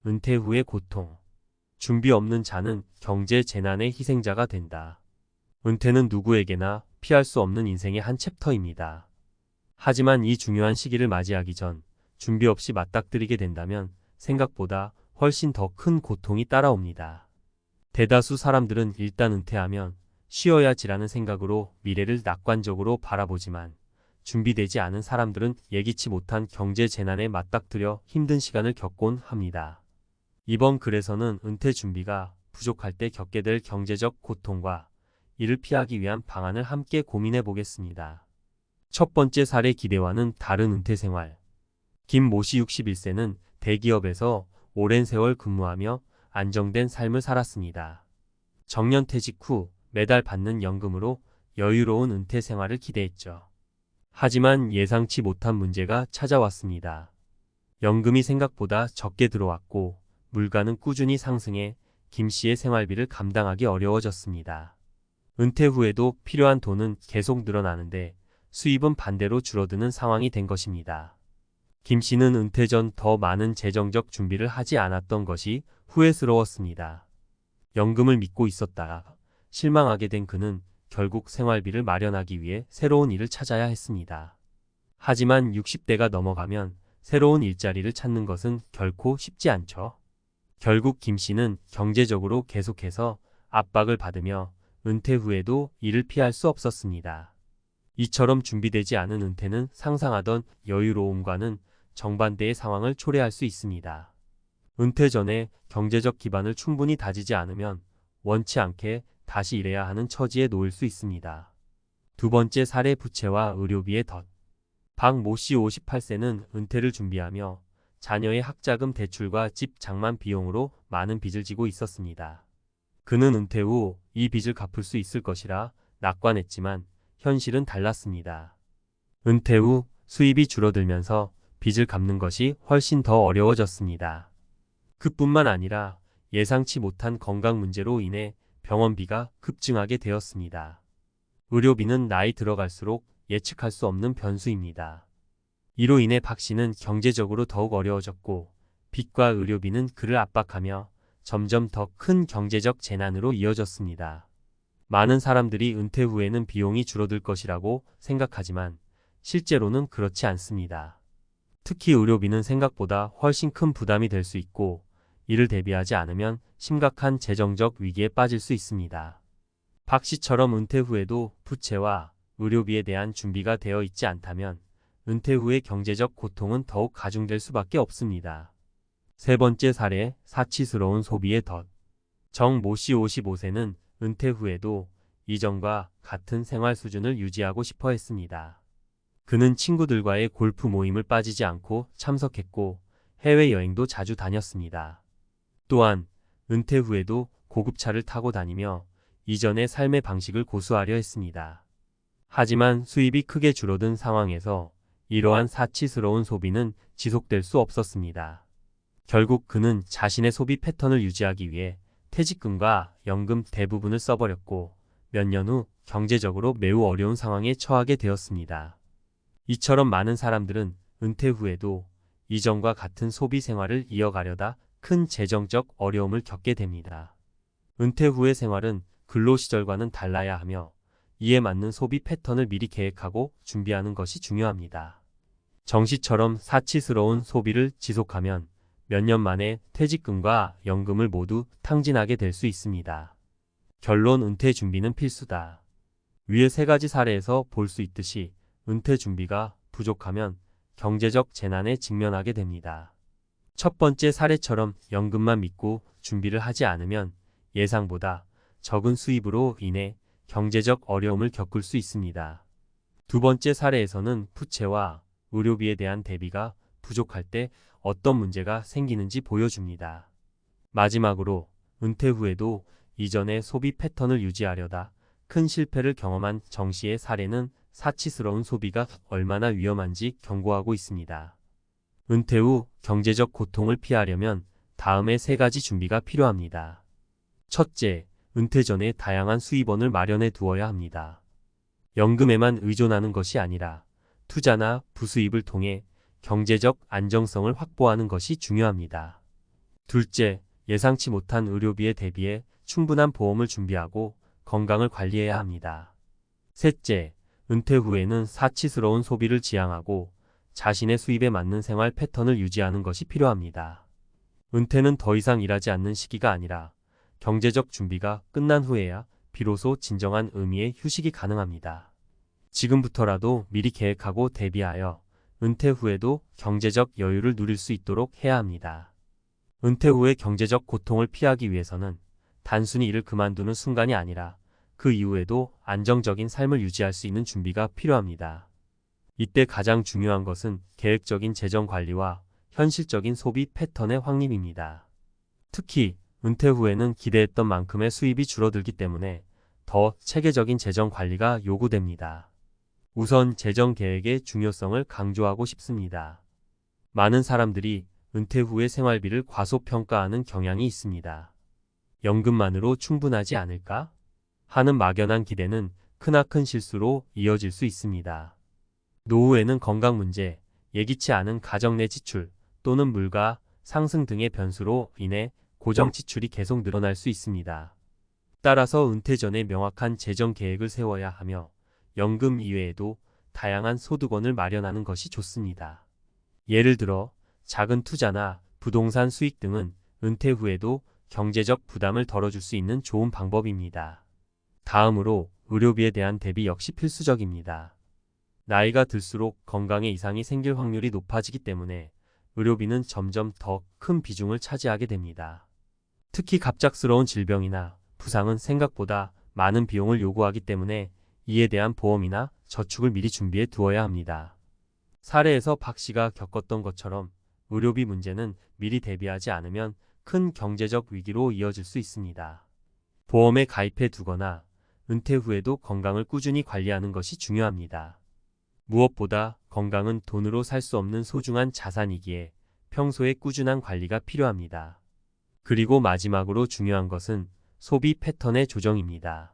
은퇴 후의 고통. 준비 없는 자는 경제 재난의 희생자가 된다. 은퇴는 누구에게나 피할 수 없는 인생의 한 챕터입니다. 하지만 이 중요한 시기를 맞이하기 전 준비 없이 맞닥뜨리게 된다면 생각보다 훨씬 더 큰 고통이 따라옵니다. 대다수 사람들은 일단 은퇴하면 쉬어야지라는 생각으로 미래를 낙관적으로 바라보지만 준비되지 않은 사람들은 예기치 못한 경제 재난에 맞닥뜨려 힘든 시간을 겪곤 합니다. 이번 글에서는 은퇴 준비가 부족할 때 겪게 될 경제적 고통과 이를 피하기 위한 방안을 함께 고민해 보겠습니다. 첫 번째 사례 기대와는 다른 은퇴 생활. 김 모 씨 61세는 대기업에서 오랜 세월 근무하며 안정된 삶을 살았습니다. 정년퇴직 후 매달 받는 연금으로 여유로운 은퇴 생활을 기대했죠. 하지만 예상치 못한 문제가 찾아왔습니다. 연금이 생각보다 적게 들어왔고 물가는 꾸준히 상승해 김 씨의 생활비를 감당하기 어려워졌습니다. 은퇴 후에도 필요한 돈은 계속 늘어나는데 수입은 반대로 줄어드는 상황이 된 것입니다. 김 씨는 은퇴 전 더 많은 재정적 준비를 하지 않았던 것이 후회스러웠습니다. 연금을 믿고 있었다가 실망하게 된 그는 결국 생활비를 마련하기 위해 새로운 일을 찾아야 했습니다. 하지만 60대가 넘어가면 새로운 일자리를 찾는 것은 결코 쉽지 않죠. 결국 김 씨는 경제적으로 계속해서 압박을 받으며 은퇴 후에도 이를 피할 수 없었습니다. 이처럼 준비되지 않은 은퇴는 상상하던 여유로움과는 정반대의 상황을 초래할 수 있습니다. 은퇴 전에 경제적 기반을 충분히 다지지 않으면 원치 않게 다시 일해야 하는 처지에 놓일 수 있습니다. 두 번째 사례 부채와 의료비의 덫. 박 모 씨 58세는 은퇴를 준비하며 자녀의 학자금 대출과 집 장만 비용으로 많은 빚을 지고 있었습니다. 그는 은퇴 후 이 빚을 갚을 수 있을 것이라 낙관했지만 현실은 달랐습니다. 은퇴 후 수입이 줄어들면서 빚을 갚는 것이 훨씬 더 어려워졌습니다. 그뿐만 아니라 예상치 못한 건강 문제로 인해 병원비가 급증하게 되었습니다. 의료비는 나이 들어갈수록 예측할 수 없는 변수입니다. 이로 인해 박 씨는 경제적으로 더욱 어려워졌고 빚과 의료비는 그를 압박하며 점점 더 큰 경제적 재난으로 이어졌습니다. 많은 사람들이 은퇴 후에는 비용이 줄어들 것이라고 생각하지만 실제로는 그렇지 않습니다. 특히 의료비는 생각보다 훨씬 큰 부담이 될 수 있고 이를 대비하지 않으면 심각한 재정적 위기에 빠질 수 있습니다. 박 씨처럼 은퇴 후에도 부채와 의료비에 대한 준비가 되어 있지 않다면 은퇴 후의 경제적 고통은 더욱 가중될 수밖에 없습니다. 세 번째 사례, 사치스러운 소비의 덫. 정 모 씨 55세는 은퇴 후에도 이전과 같은 생활 수준을 유지하고 싶어 했습니다. 그는 친구들과의 골프 모임을 빠지지 않고 참석했고 해외여행도 자주 다녔습니다. 또한 은퇴 후에도 고급차를 타고 다니며 이전의 삶의 방식을 고수하려 했습니다. 하지만 수입이 크게 줄어든 상황에서 이러한 사치스러운 소비는 지속될 수 없었습니다. 결국 그는 자신의 소비 패턴을 유지하기 위해 퇴직금과 연금 대부분을 써버렸고 몇 년 후 경제적으로 매우 어려운 상황에 처하게 되었습니다. 이처럼 많은 사람들은 은퇴 후에도 이전과 같은 소비 생활을 이어가려다 큰 재정적 어려움을 겪게 됩니다. 은퇴 후의 생활은 근로 시절과는 달라야 하며 이에 맞는 소비 패턴을 미리 계획하고 준비하는 것이 중요합니다. 정 씨처럼 사치스러운 소비를 지속하면 몇 년 만에 퇴직금과 연금을 모두 탕진하게 될 수 있습니다. 결론, 은퇴 준비는 필수다. 위의 세 가지 사례에서 볼 수 있듯이 은퇴 준비가 부족하면 경제적 재난에 직면하게 됩니다. 첫 번째 사례처럼 연금만 믿고 준비를 하지 않으면 예상보다 적은 수입으로 인해 경제적 어려움을 겪을 수 있습니다. 두 번째 사례에서는 부채와 의료비에 대한 대비가 부족할 때 어떤 문제가 생기는지 보여줍니다. 마지막으로 은퇴 후에도 이전의 소비 패턴을 유지하려다 큰 실패를 경험한 정 씨의 사례는 사치스러운 소비가 얼마나 위험한지 경고하고 있습니다. 은퇴 후 경제적 고통을 피하려면 다음의 세 가지 준비가 필요합니다. 첫째, 은퇴 전에 다양한 수입원을 마련해 두어야 합니다. 연금에만 의존하는 것이 아니라 투자나 부수입을 통해 경제적 안정성을 확보하는 것이 중요합니다. 둘째, 예상치 못한 의료비에 대비해 충분한 보험을 준비하고 건강을 관리해야 합니다. 셋째, 은퇴 후에는 사치스러운 소비를 지양하고 자신의 수입에 맞는 생활 패턴을 유지하는 것이 필요합니다. 은퇴는 더 이상 일하지 않는 시기가 아니라 경제적 준비가 끝난 후에야 비로소 진정한 의미의 휴식이 가능합니다. 지금부터라도 미리 계획하고 대비하여 은퇴 후에도 경제적 여유를 누릴 수 있도록 해야 합니다. 은퇴 후의 경제적 고통을 피하기 위해서는 단순히 일을 그만두는 순간이 아니라 그 이후에도 안정적인 삶을 유지할 수 있는 준비가 필요합니다. 이때 가장 중요한 것은 계획적인 재정 관리와 현실적인 소비 패턴의 확립입니다. 특히 은퇴 후에는 기대했던 만큼의 수입이 줄어들기 때문에 더 체계적인 재정 관리가 요구됩니다. 우선 재정 계획의 중요성을 강조하고 싶습니다. 많은 사람들이 은퇴 후의 생활비를 과소평가하는 경향이 있습니다. 연금만으로 충분하지 않을까? 하는 막연한 기대는 크나큰 실수로 이어질 수 있습니다. 노후에는 건강 문제, 예기치 않은 가정 내 지출 또는 물가 상승 등의 변수로 인해 고정 지출이 계속 늘어날 수 있습니다. 따라서 은퇴 전에 명확한 재정 계획을 세워야 하며 연금 이외에도 다양한 소득원을 마련하는 것이 좋습니다. 예를 들어 작은 투자나 부동산 수익 등은 은퇴 후에도 경제적 부담을 덜어줄 수 있는 좋은 방법입니다. 다음으로 의료비에 대한 대비 역시 필수적입니다. 나이가 들수록 건강에 이상이 생길 확률이 높아지기 때문에 의료비는 점점 더 큰 비중을 차지하게 됩니다. 특히 갑작스러운 질병이나 부상은 생각보다 많은 비용을 요구하기 때문에 이에 대한 보험이나 저축을 미리 준비해 두어야 합니다. 사례에서 박 씨가 겪었던 것처럼 의료비 문제는 미리 대비하지 않으면 큰 경제적 위기로 이어질 수 있습니다. 보험에 가입해 두거나 은퇴 후에도 건강을 꾸준히 관리하는 것이 중요합니다. 무엇보다 건강은 돈으로 살 수 없는 소중한 자산이기에 평소에 꾸준한 관리가 필요합니다. 그리고 마지막으로 중요한 것은 소비 패턴의 조정입니다.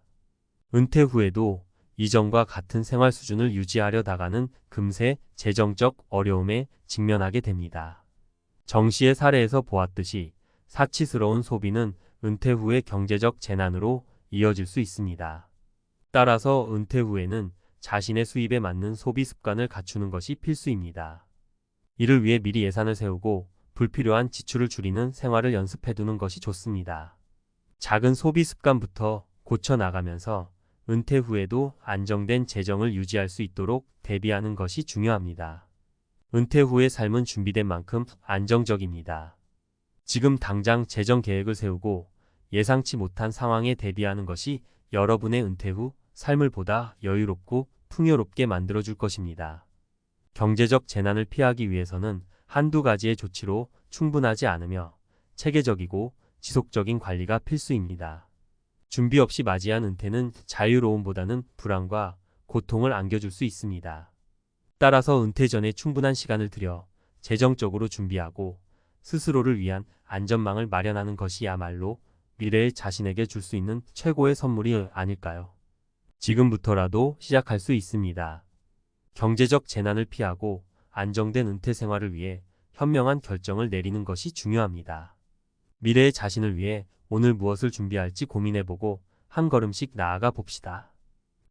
은퇴 후에도 이전과 같은 생활 수준을 유지하려 다가는 금세 재정적 어려움에 직면하게 됩니다. 정 씨의 사례에서 보았듯이 사치스러운 소비는 은퇴 후의 경제적 재난으로 이어질 수 있습니다. 따라서 은퇴 후에는 자신의 수입에 맞는 소비 습관을 갖추는 것이 필수입니다. 이를 위해 미리 예산을 세우고 불필요한 지출을 줄이는 생활을 연습해두는 것이 좋습니다. 작은 소비 습관부터 고쳐나가면서 은퇴 후에도 안정된 재정을 유지할 수 있도록 대비하는 것이 중요합니다. 은퇴 후의 삶은 준비된 만큼 안정적입니다. 지금 당장 재정 계획을 세우고 예상치 못한 상황에 대비하는 것이 여러분의 은퇴 후 삶을 보다 여유롭고 풍요롭게 만들어줄 것입니다. 경제적 재난을 피하기 위해서는 한두 가지의 조치로 충분하지 않으며 체계적이고 지속적인 관리가 필수입니다. 준비 없이 맞이한 은퇴는 자유로움보다는 불안과 고통을 안겨줄 수 있습니다. 따라서 은퇴 전에 충분한 시간을 들여 재정적으로 준비하고 스스로를 위한 안전망을 마련하는 것이야말로 미래의 자신에게 줄 수 있는 최고의 선물이 아닐까요? 지금부터라도 시작할 수 있습니다. 경제적 재난을 피하고 안정된 은퇴 생활을 위해 현명한 결정을 내리는 것이 중요합니다. 미래의 자신을 위해 오늘 무엇을 준비할지 고민해보고 한 걸음씩 나아가 봅시다.